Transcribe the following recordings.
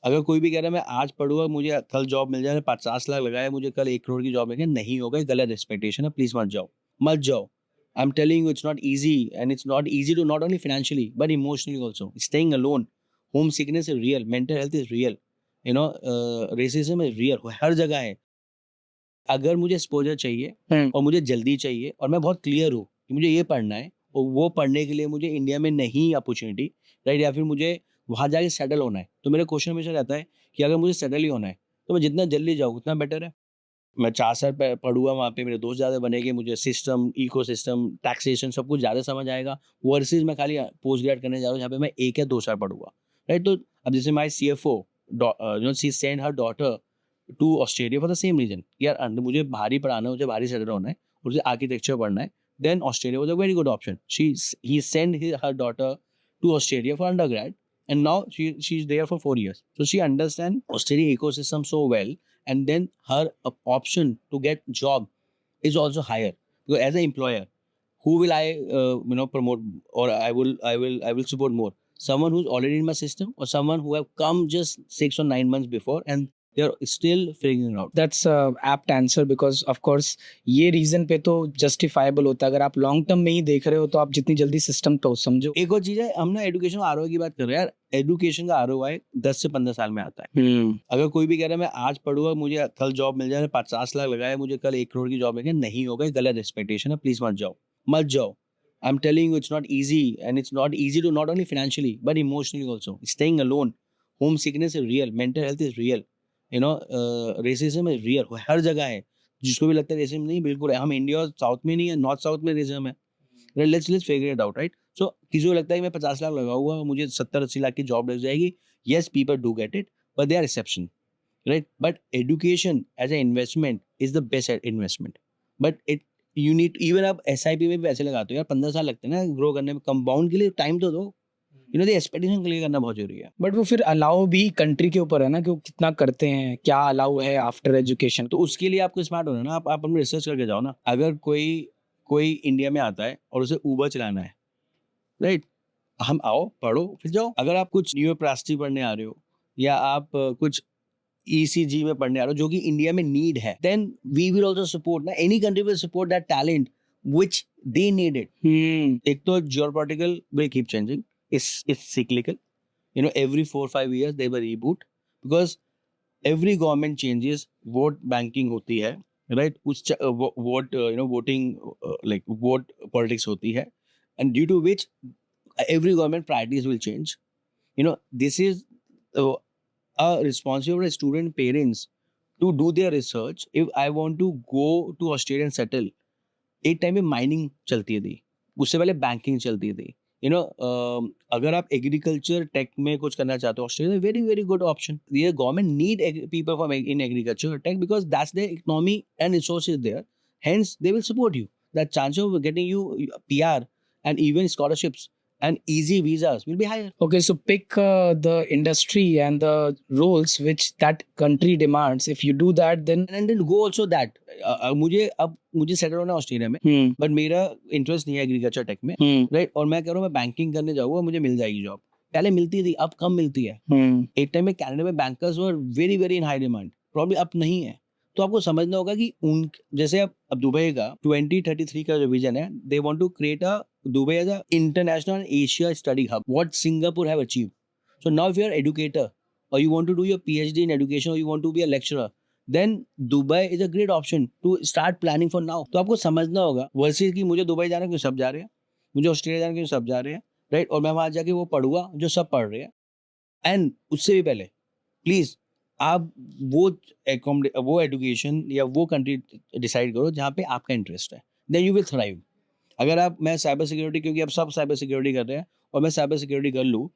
अगर कोई भी कह रहा है मैं आज पढ़ूंगा मुझे कल जॉब मिल जाए, 50 लाख लगाया मुझे कल 1 करोड़ की जॉब मिल जाए, नहीं होगा, ये गलत एक्सपेक्टेशन है, प्लीज मत जाओ, मत जाओ। I am telling you it's not easy, and it's not easy to not only financially but emotionally also. Staying alone, homesickness is real, mental health is real, you know, racism is real, हर जगह है। अगर मुझे exposure चाहिए और मुझे जल्दी चाहिए और मैं बहुत क्लियर हूँ कि मुझे ये पढ़ना है, और वो पढ़ने के लिए मुझे इंडिया में नहीं अपॉर्चुनिटी, राइट, या फिर मुझे वहाँ जाके सेटल होना है, तो मेरा क्वेश्चन हमेशा रहता है कि अगर मुझे सेटल ही होना है तो मैं जितना जल्दी जाऊँ उतना बेटर है। मैं 4 साल पढ़ूंगा वहाँ पे, मेरे दोस्त ज़्यादा बनेंगे, मुझे सिस्टम, इको सिस्टम, टैक्सेशन सब कुछ ज़्यादा समझ आएगा। वर्सेज मैं खाली पोस्ट ग्रेड करने जा रहा हूँ जहाँ पे मैं 1 या 2 साल पढ़ूंगा, राइट। तो अब जैसे my CFO, she send her daughter to Australia for the same reason, यार मुझे भारी पढ़ाना है, मुझे भारी सेटल होना है, मुझे आर्किटेक्चर पढ़ना है, then Australia was a very good option. He send her daughter to Australia for undergrad, and now she's there for 4 years, so she understands Australia ecosystem so well, and then her option to get job is also higher, because as an employer, who will I promote, or I will support more, someone who's already in my system or someone who have come just 6 or 9 months before and they're still figuring it out. That's apt answer because of course ये reason पे तो justifiable होता है। अगर आप long term में ही देख रहे हो तो आप जितनी जल्दी सिस्टम तो समझो। एक और चीज है, हम ना एजुकेशन आरओआई की बात कर रहे हैं यार, एजुकेशन का आरओआई 10 से 15 साल में आता है। अगर कोई भी कह रहा है मैं आज पढ़ूंगा मुझे कल जॉब मिल जाए, 50 लाख लगाया मुझे कल 1 करोड़ की जॉब मिल जाए, नहीं होगा, ये गलत एक्सपेक्टेशन है, प्लीज मत जाओ, मत जाओ। I am telling you it's not easy, and it's not easy to not only financially but emotionally also. Staying alone, homesickness is real, mental health is real, you know, racism is real, हर जगह है। जिसको भी लगता है racism नहीं, बिल्कुल है। हम इंडिया और साउथ में नहीं है, नॉर्थ साउथ में रेसिज्म है। Let's figure it out, right. So किसी को लगता है कि मैं 50 लाख लगाऊंगा मुझे 70-80 लाख की जॉब लग जाएगी, yes people do get it, but they are exception, right? But education as an investment is the best investment, but it you need, even आप SIP में भी पैसे लगाते हो यार, 15 साल लगते हैं ना ग्रो करने में, कंपाउंड के लिए टाइम तो दो, you know, the expectation clear करना बहुत जरूरी है। बट वो फिर अलाउ भी कंट्री के ऊपर है ना कि वो कितना करते हैं, क्या अलाउ है आफ्टर एजुकेशन। तो उसके लिए आपको स्मार्ट होना है ना, आप अपनी रिसर्च करके जाओ ना। अगर कोई कोई इंडिया में आता है और उसे ऊबर चलाना है, राइट, हम आओ पढ़ो फिर जाओ। अगर आप कुछ न्यूरोप्लास्टी पढ़ने आ रहे हो, या आप कुछ ECG में पढ़ने आ रहे हो जो कि इंडिया में नीड है, then we will also support ना, any country will support that talent which they need it. एक तो geopolitical will keep changing, it's cyclical, you know, every 4-5 years they will reboot, because every government changes, vote banking होती है, right, उस vote, you know, voting, like vote politics होती है, and due to which every government priorities will change. You know, this is uh, a responsibility of student parents to do their research. If I want to go to Australia and settle, एक time में mining चलती थी, उससे पहले banking चलती थी, you know. अगर आप एग्रीकल्चर टेक में कुछ करना चाहते हो, Australia very very good option. ये government need people from in agriculture tech because that's their economy and resources there, hence they will support you. The chance of getting you PR and even scholarships and easy visas will be higher. Okay, so pick the industry and the roles which that country demands. If you do that, then And then go also that, मुझे settle होना है Australia में, but मेरा interest नहीं है agriculture take में, right, और मैं कह रहा हूँ मैं बैंकिंग करने जाऊंगा, मुझे मिल जाएगी जॉब। पहले मिलती थी, अब कम मिलती है। एक टाइम में कनाडा में bankers were very very in high demand, problem अब नहीं है। तो आपको समझना होगा कि उन, जैसे अब दुबई का 2033 का जो विजन है, they want to create a Dubai as a international Asia study hub, what Singapore have achieved. So now if you are educator or you want to do your PhD in education or you want to be a lecturer, then Dubai is a great option to start planning for now. तो आपको समझना होगा versus कि मुझे Dubai जाना क्यों सब जा रहे हैं, मुझे ऑस्ट्रेलिया जाना क्यों सब जा रहे हैं, राइट, और मैं वहां जाके वो पढ़ूंगा जो सब पढ़ रहे हैं। एंड उससे भी पहले प्लीज आप वो एजुकेशन या वो कंट्री डिसाइड करो जहाँ पे आपका इंटरेस्ट है, देन यू विल थ्राइव। अगर आप, मैं साइबर सिक्योरिटी, क्योंकि अब सब साइबर सिक्योरिटी कर रहे हैं और मैं साइबर सिक्योरिटी कर लूँ,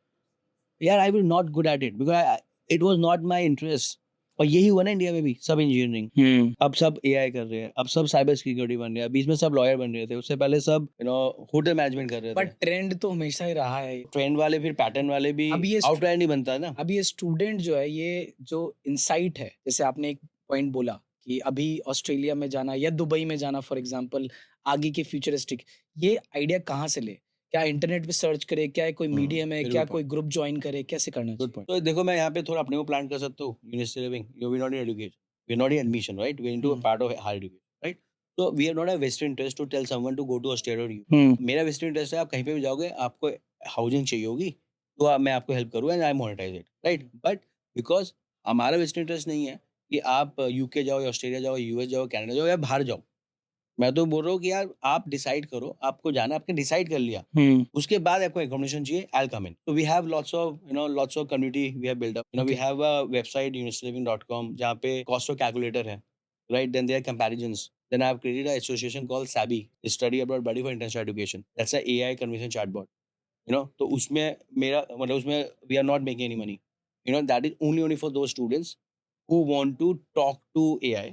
यार I will not good at it because it was not my interest. और यही हुआ ना इंडिया में भी, सब इंजीनियरिंग, अब सब AI कर रहे हैं, अब सब साइबर सिक्योरिटी बन रहे हैं, बीच में सब लॉयर बन रहे थे, उससे पहले सब, यू नो, होटल मैनेजमेंट कर रहे थे। बट ट्रेंड तो हमेशा ही रहा है। ट्रेंड वाले फिर पैटर्न वाले भी, अब ये आउट ट्रेंड नहीं बनता ना। अब ये स्टूडेंट जो है, ये जो इंसाइट है, जैसे आपने एक पॉइंट बोला कि अभी ऑस्ट्रेलिया में जाना या दुबई में जाना फॉर एग्जांपल, आगे के फ्यूचरिस्टिक, ये आइडिया कहाँ से ले? क्या इंटरनेट पे सर्च करे, क्या कोई मीडियम है, very क्या good कोई ग्रुप ज्वाइन करे, कैसे करना गुड चाहिए? पॉइंट। तो देखो मैं यहाँ पे थोड़ा अपने को प्लान कर सकता हूँ। University living, you we not in education, we not in admission, right? We into a hmm part of higher education, right? तो we have not a vested interest to tell someone to go to Australia और you. Hmm मेरा vested interest है, आप कहीं पे भी जाओगे, आपको हाउसिंग चाहिए होगी, तो मैं आपको हेल्प करूँगा and I monetize it, right? But because हमारा वेस्टेड इंटरेस्ट नहीं है कि आप यूके जाओ या ऑस्ट्रेलिया जाओ, यूएस जाओ, कनाडा जाओ या बाहर जाओ। मैं तो बोल रहा हूँ कि यार आप डिसाइड करो, आपको जाना है, आपने डिसाइड कर लिया। हम्म उसके बाद आपको एकोमोडेशन चाहिए, आई विल कम इन। तो we have lots of community we have built up. We Okay. Have a website universityliving.com जहाँ पे कॉस्ट ऑफ कैलकुलेटर है, right? Then there are comparisons. Then I have created a association called SABI, study abroad body for international education. That's a AI conversation chatbot. तो उसमें मेरा मतलब उसमें we are not making any money. That is only for those students who want to talk to AI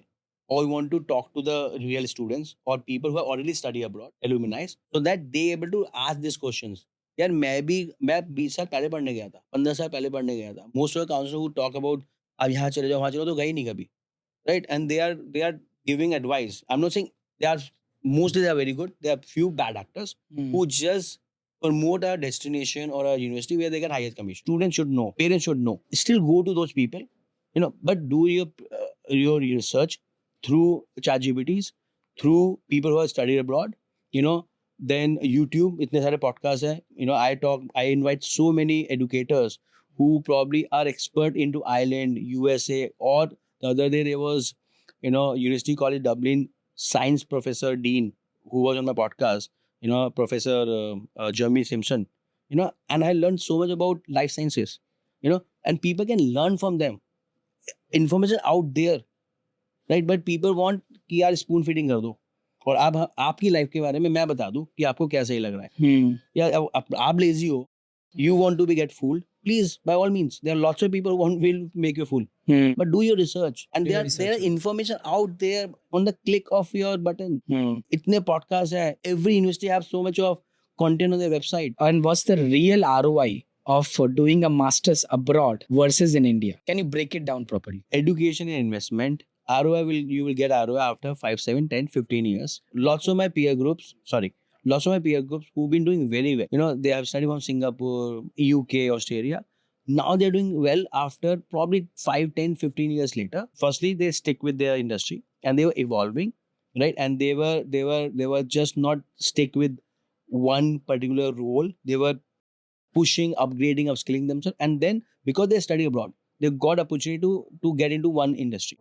or want to talk to the real students or people who have already studied abroad, alumni, so that they able to ask these questions. यार मैं 20 साल पहले पढ़ने गया था, 15 साल पहले पढ़ने गया था। Most of the counsellor who talk about अब यहाँ चले जाओ, वहाँ चलो, तो गए ही नहीं कभी, right? And they are giving advice. I am not saying they are mostly they are very good, they are few bad actors Hmm. who just promote a destination or a university where they get highest commission. Students should know, parents should know. Still go to those people, but do your research through ChatGPTs, through people who have studied abroad. Then YouTube, इतने सारे podcasts हैं. I invite so many educators who probably are expert into Ireland, USA, or the other day there was, University College Dublin science professor dean who was on my podcast. Professor Jeremy Simpson. And I learned so much about life sciences. And people can learn from them. Information out there, right? But people want कि यार spoon feeding कर दो और आपकी life के बारे में मैं बता दूं कि आपको क्या सही लग रहा है। Hmm. या आप लेजी हो, you want to be get fooled, please, by all means, there are lots of people who will make you fool, Hmm. but do your research, and Do your there are research. information out there on the click of your button. Hmm. इतने podcasts है, every university have so much of content on their website. And what's the real ROI of doing a master's abroad versus in India? Can you break it down properly? Education and investment, you will get ROI after 5, 7, 10, 15 years. Lots of my peer groups who've been doing very well. They have studied from Singapore, UK, Australia. Now they're doing well after probably 5, 10, 15 years later. Firstly, they stick with their industry and they were evolving, right? And they were just not stick with one particular role. They were pushing, upgrading, upskilling themselves, and then because they study abroad, they got opportunity to get into one industry.